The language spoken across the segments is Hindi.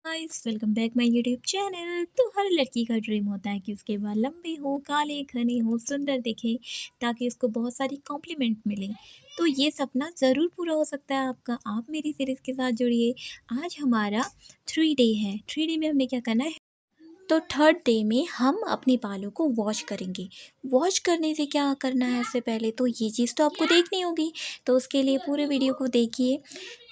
Guys welcome back my YouTube channel. तो हर लड़की का ड्रीम होता है कि उसके बाल लंबे हो, काले घने हो, सुंदर दिखे, ताकि उसको बहुत सारी कॉम्प्लीमेंट मिले। तो ये सपना ज़रूर पूरा हो सकता है आपका। आप मेरी सीरीज़ के साथ जुड़िए। आज हमारा 3 डे है। 3 डे में हमने क्या करना है, तो थर्ड डे में हम अपने बालों को वॉश करेंगे। वॉश करने से क्या करना है, इससे पहले तो ये चीज़ तो आपको देखनी होगी। तो उसके लिए पूरे वीडियो को देखिए।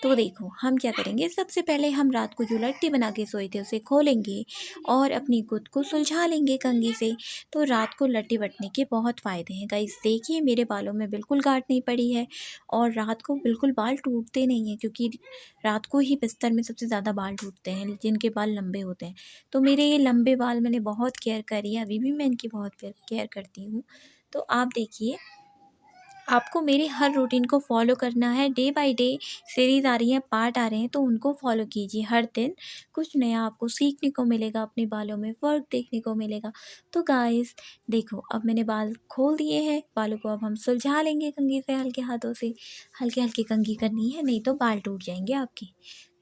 तो देखो हम क्या करेंगे, सबसे पहले हम रात को जो लट्टी बना के सोए थे उसे खोलेंगे और अपनी गुद को सुलझा लेंगे कंघी से। तो रात को लट्टी बटने के बहुत फ़ायदे हैं गाइस। देखिए मेरे बालों में बिल्कुल गांठ नहीं पड़ी है और रात को बिल्कुल बाल टूटते नहीं हैं, क्योंकि रात को ही बिस्तर में सबसे ज़्यादा बाल टूटते हैं जिनके बाल लंबे होते हैं। तो मेरे ये लंबे बाल मैंने बहुत केयर करी है, अभी भी मैं इनकी बहुत केयर करती हूँ। तो आप देखिए, आपको मेरे हर रूटीन को फॉलो करना है। डे बाय डे सीरीज़ आ रही है, पार्ट आ रहे हैं, तो उनको फॉलो कीजिए। हर दिन कुछ नया आपको सीखने को मिलेगा, अपने बालों में फ़र्क देखने को मिलेगा। तो गाइस देखो, अब मैंने बाल खोल दिए हैं। बालों को अब हम सुलझा लेंगे कंघी से, हल्के हाथों से। हल्के हल्के कंघी करनी है, नहीं तो बाल टूट जाएंगे आपके।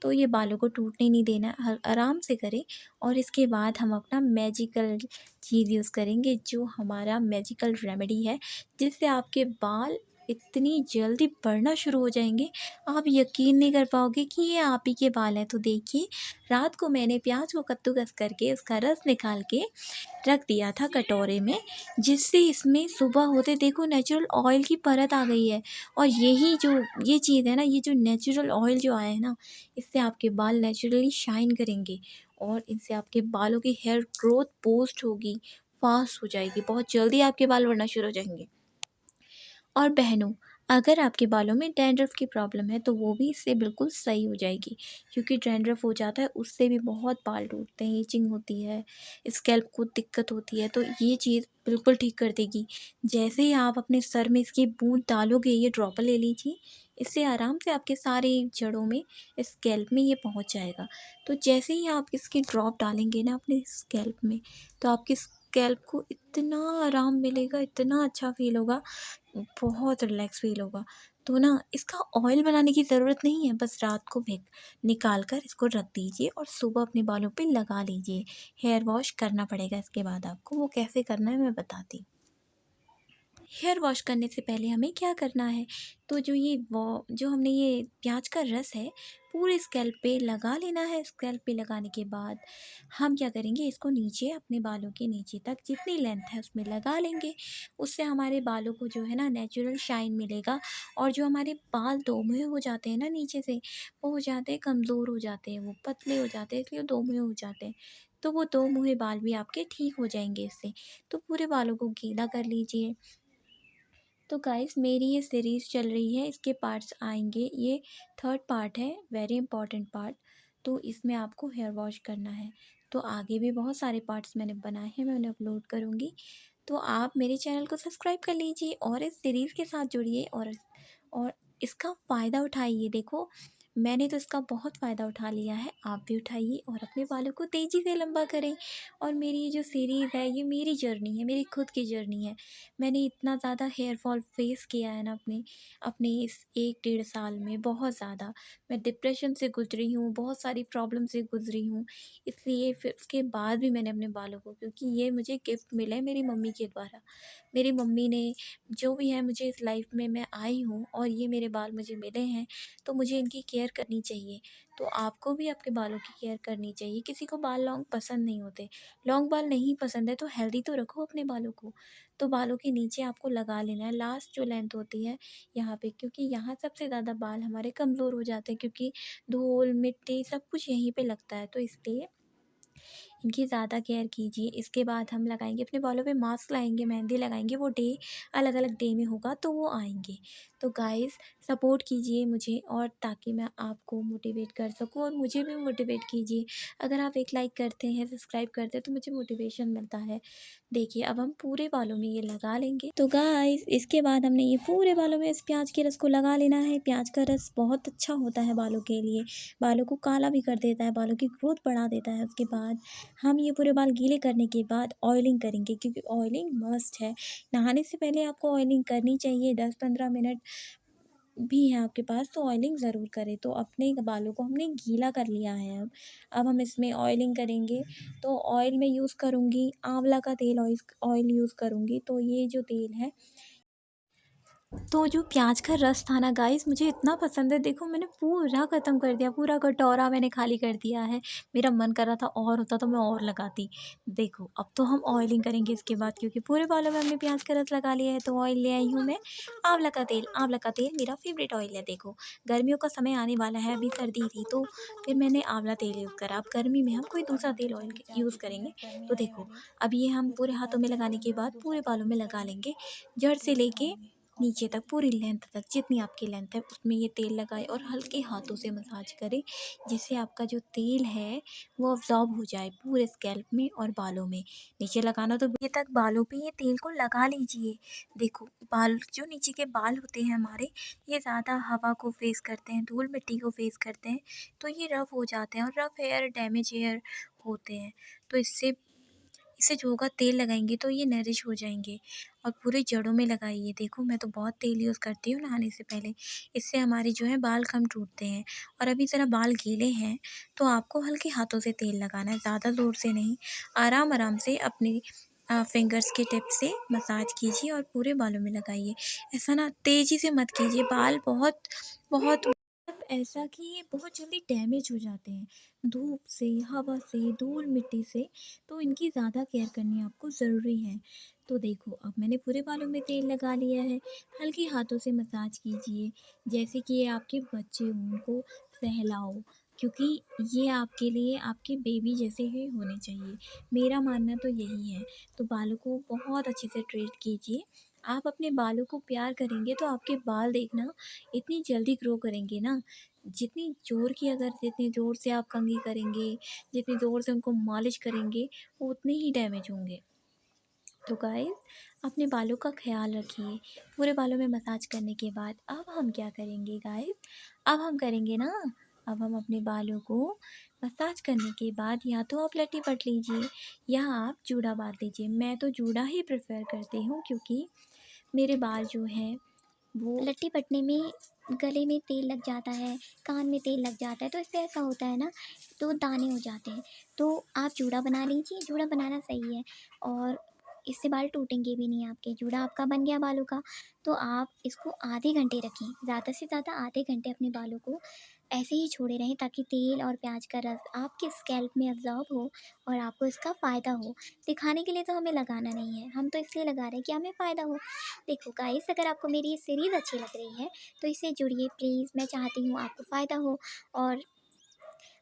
तो ये बालों को टूटने नहीं देना, आराम से करें। और इसके बाद हम अपना मैजिकल चीज़ यूज़ करेंगे, जो हमारा मैजिकल रेमेडी है, जिससे आपके बाल इतनी जल्दी बढ़ना शुरू हो जाएंगे, आप यकीन नहीं कर पाओगे कि ये आप ही के बाल हैं। तो देखिए, रात को मैंने प्याज को कद्दूकस करके उसका रस निकाल के रख दिया था कटोरे में, जिससे इसमें सुबह होते देखो नेचुरल ऑयल की परत आ गई है। और यही जो ये चीज़ है ना, ये जो नेचुरल ऑयल जो आया है ना, इससे आपके बाल नेचुरली शाइन करेंगे और इनसे आपके बालों की हेयर ग्रोथ बूस्ट होगी, फास्ट हो जाएगी, बहुत जल्दी आपके बाल बढ़ना शुरू हो जाएंगे। और बहनों, अगर आपके बालों में डैंड्रफ की प्रॉब्लम है तो वो भी इससे बिल्कुल सही हो जाएगी, क्योंकि डैंड्रफ हो जाता है उससे भी बहुत बाल टूटते हैं, इचिंग होती है, स्कैल्प को दिक्कत होती है। तो ये चीज़ बिल्कुल ठीक कर देगी। जैसे ही आप अपने सर में इसकी बूंद डालोगे, ये ड्रॉपर ले लीजिए, इससे आराम से आपके सारे जड़ों में, स्कैल्प में ये पहुंच जाएगा। तो जैसे ही आप इसकी ड्रॉप डालेंगे ना अपने स्कैल्प में, तो आपकी स्कैल्प को इतना आराम मिलेगा, इतना अच्छा फील होगा, बहुत रिलैक्स फ़ील होगा। तो ना इसका ऑयल बनाने की ज़रूरत नहीं है, बस रात को भिग निकाल कर इसको रख दीजिए और सुबह अपने बालों पे लगा लीजिए। हेयर वॉश करना पड़ेगा इसके बाद आपको, वो कैसे करना है मैं बताती हूँ। हेयर वॉश करने से पहले हमें क्या करना है, तो जो हमने ये प्याज का रस है, पूरे स्कैल्प पे लगा लेना है। स्कैल्प पे लगाने के बाद हम क्या करेंगे, इसको नीचे अपने बालों के नीचे तक जितनी लेंथ है उसमें लगा लेंगे। उससे हमारे बालों को जो है ना नेचुरल शाइन मिलेगा। और जो हमारे बाल दोमुहे हो जाते हैं ना नीचे से, वो हो जाते हैं कमज़ोर, हो जाते हैं, वो पतले हो जाते हैं, इसलिए दोमुहे हो जाते हैं। तो वो दोमुहे बाल भी आपके ठीक हो जाएंगे इससे। तो पूरे बालों को गीला कर लीजिए। तो गाइस मेरी ये सीरीज़ चल रही है, इसके पार्ट्स आएंगे, ये थर्ड पार्ट है, वेरी इंपॉर्टेंट पार्ट। तो इसमें आपको हेयर वॉश करना है। तो आगे भी बहुत सारे पार्ट्स मैंने बनाए हैं, मैं उन्हें अपलोड करूँगी। तो आप मेरे चैनल को सब्सक्राइब कर लीजिए और इस सीरीज़ के साथ जुड़िए और इसका फ़ायदा उठाइए। देखो, मैंने तो इसका बहुत फ़ायदा उठा लिया है, आप भी उठाइए और अपने बालों को तेज़ी से लंबा करें। और मेरी ये जो सीरीज़ है, ये मेरी जर्नी है, मेरी खुद की जर्नी है। मैंने इतना ज़्यादा हेयर फॉल फेस किया है ना अपने अपने इस 1 डेढ़ साल में, बहुत ज़्यादा। मैं डिप्रेशन से गुजरी हूँ, बहुत सारी प्रॉब्लम से गुजरी हूँ। इसलिए फिर उसके बाद भी मैंने अपने बालों को, क्योंकि ये मुझे गिफ्ट मिला है मेरी मम्मी के द्वारा। मेरी मम्मी ने, जो भी है, मुझे इस लाइफ में मैं आई हूँ और ये मेरे बाल मुझे मिले हैं, तो मुझे इनकी केयर करनी चाहिए। तो आपको भी आपके बालों की केयर करनी चाहिए। किसी को बाल लॉन्ग पसंद नहीं होते, लॉन्ग बाल नहीं पसंद है तो हेल्दी तो रखो अपने बालों को। तो बालों के नीचे आपको लगा लेना है, लास्ट जो लेंथ होती है यहाँ पे, क्योंकि यहाँ सबसे ज़्यादा बाल हमारे कमज़ोर हो जाते हैं, क्योंकि धूल मिट्टी सब कुछ यहीं पे लगता है। तो इसलिए इनकी ज़्यादा केयर कीजिए। इसके बाद हम लगाएंगे अपने बालों पे मास्क, लगाएंगे, मेहंदी लगाएंगे, वो डे अलग अलग डे में होगा तो वो आएंगे। तो गाइस सपोर्ट कीजिए मुझे, और ताकि मैं आपको मोटिवेट कर सकूं, और मुझे भी मोटिवेट कीजिए। अगर आप एक लाइक करते हैं, सब्सक्राइब करते हैं, तो मुझे मोटिवेशन मिलता है। देखिए अब हम पूरे बालों में ये लगा लेंगे। तो गाइस इसके बाद हमने ये पूरे बालों में इस प्याज के रस को लगा लेना है। प्याज का रस बहुत अच्छा होता है बालों के लिए, बालों को काला भी कर देता है, बालों की ग्रोथ बढ़ा देता है। उसके बाद हम ये पूरे बाल गीले करने के बाद ऑयलिंग करेंगे, क्योंकि ऑयलिंग मस्ट है। नहाने से पहले आपको ऑयलिंग करनी चाहिए, 10-15 मिनट भी है आपके पास तो ऑयलिंग ज़रूर करें। तो अपने बालों को हमने गीला कर लिया है अब हम इसमें ऑयलिंग करेंगे। तो ऑयल मैं यूज़ करूँगी, आंवला का तेल ऑयल यूज़ करूँगी। तो ये जो तेल है, तो जो प्याज का रस था ना गाइस, मुझे इतना पसंद है, देखो मैंने पूरा ख़त्म कर दिया, पूरा कटोरा मैंने खाली कर दिया है। मेरा मन कर रहा था और होता तो मैं और लगाती। देखो अब तो हम ऑयलिंग करेंगे इसके बाद, क्योंकि पूरे बालों में हमने प्याज का रस लगा लिया है। तो ऑयल ले आई हूँ मैं आंवला का तेल। आंवला का तेल मेरा फेवरेट ऑयल है। देखो गर्मियों का समय आने वाला है, अभी सर्दी थी तो फिर मैंने आंवला तेल यूज़ करा। अब गर्मी में हम कोई दूसरा तेल ऑयल यूज़ करेंगे। तो देखो अब ये हम पूरे हाथों में लगाने के बाद पूरे बालों में लगा लेंगे, जड़ से लेके नीचे तक, पूरी लेंथ तक, जितनी आपकी लेंथ है उसमें ये तेल लगाएं और हल्के हाथों से मसाज करें, जिससे आपका जो तेल है वो अब्जॉर्ब हो जाए पूरे स्कैल्प में और बालों में। नीचे लगाना तो ये तक बालों पे ये तेल को लगा लीजिए। देखो बाल, जो नीचे के बाल होते हैं हमारे, ये ज़्यादा हवा को फेस करते हैं, धूल मिट्टी को फेस करते हैं, तो ये रफ हो जाते हैं और रफ हेयर, डैमेज हेयर होते हैं। तो इससे जो होगा, तेल लगाएंगे तो ये नरिश हो जाएंगे। और पूरे जड़ों में लगाइए। देखो मैं तो बहुत तेल यूज़ करती हूँ नहाने से पहले, इससे हमारे जो है बाल कम टूटते हैं। और अभी ज़रा बाल गीले हैं तो आपको हल्के हाथों से तेल लगाना है, ज़्यादा ज़ोर से नहीं। आराम आराम से अपने फिंगर्स के टिप से मसाज कीजिए और पूरे बालों में लगाइए। ऐसा ना तेज़ी से मत कीजिए, बाल बहुत बहुत ऐसा कि ये बहुत जल्दी डैमेज हो जाते हैं धूप से, हवा से, धूल मिट्टी से। तो इनकी ज़्यादा केयर करनी आपको ज़रूरी है। तो देखो अब मैंने पूरे बालों में तेल लगा लिया है, हल्के हाथों से मसाज कीजिए, जैसे कि ये आपके बच्चे हों, उनको सहलाओ, क्योंकि ये आपके लिए आपके बेबी जैसे ही होने चाहिए। मेरा मानना तो यही है। तो बालों को बहुत अच्छे से ट्रीट कीजिए। आप अपने बालों को प्यार करेंगे तो आपके बाल देखना इतनी जल्दी ग्रो करेंगे ना। जितनी ज़ोर से आप कंघी करेंगे, जितनी ज़ोर से उनको मालिश करेंगे, वो उतने ही डैमेज होंगे। तो गाइस अपने बालों का ख़्याल रखिए। पूरे बालों में मसाज करने के बाद अब हम क्या करेंगे गाइस, अब हम करेंगे ना, अब हम अपने बालों को मसाज करने के बाद या तो आप लट्टी पट लीजिए या आप जूड़ा बांध लीजिए। मैं तो जूड़ा ही प्रेफर करती हूँ, क्योंकि मेरे बाल जो हैं वो लट्टी पटने में गले में तेल लग जाता है, कान में तेल लग जाता है, तो इससे ऐसा होता है ना, तो दाने हो जाते हैं। तो आप जूड़ा बना लीजिए, जूड़ा बनाना सही है। और इससे बाल टूटेंगे भी नहीं आपके। जूड़ा आपका बन गया बालों का, तो आप इसको आधे घंटे रखें, ज़्यादा से ज़्यादा आधे घंटे अपने बालों को ऐसे ही छोड़े रहें, ताकि तेल और प्याज का रस आपके स्कैल्प में अब्जॉर्ब हो और आपको इसका फ़ायदा हो। दिखाने के लिए तो हमें लगाना नहीं है, हम तो इसलिए लगा रहे हैं कि हमें फ़ायदा हो। देखो गाइस, अगर आपको मेरी ये सीरीज़ अच्छी लग रही है तो इससे जुड़िए प्लीज़। मैं चाहती हूँ आपको फ़ायदा हो और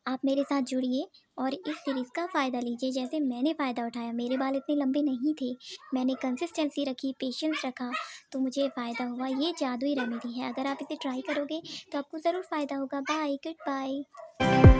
आप मेरे साथ जुड़िए और इस सीरीज़ का फ़ायदा लीजिए, जैसे मैंने फ़ायदा उठाया। मेरे बाल इतने लंबे नहीं थे, मैंने कंसिस्टेंसी रखी, पेशेंस रखा, तो मुझे फ़ायदा हुआ। ये जादुई रेमेडी है, अगर आप इसे ट्राई करोगे तो आपको ज़रूर फ़ायदा होगा। Bye, good bye.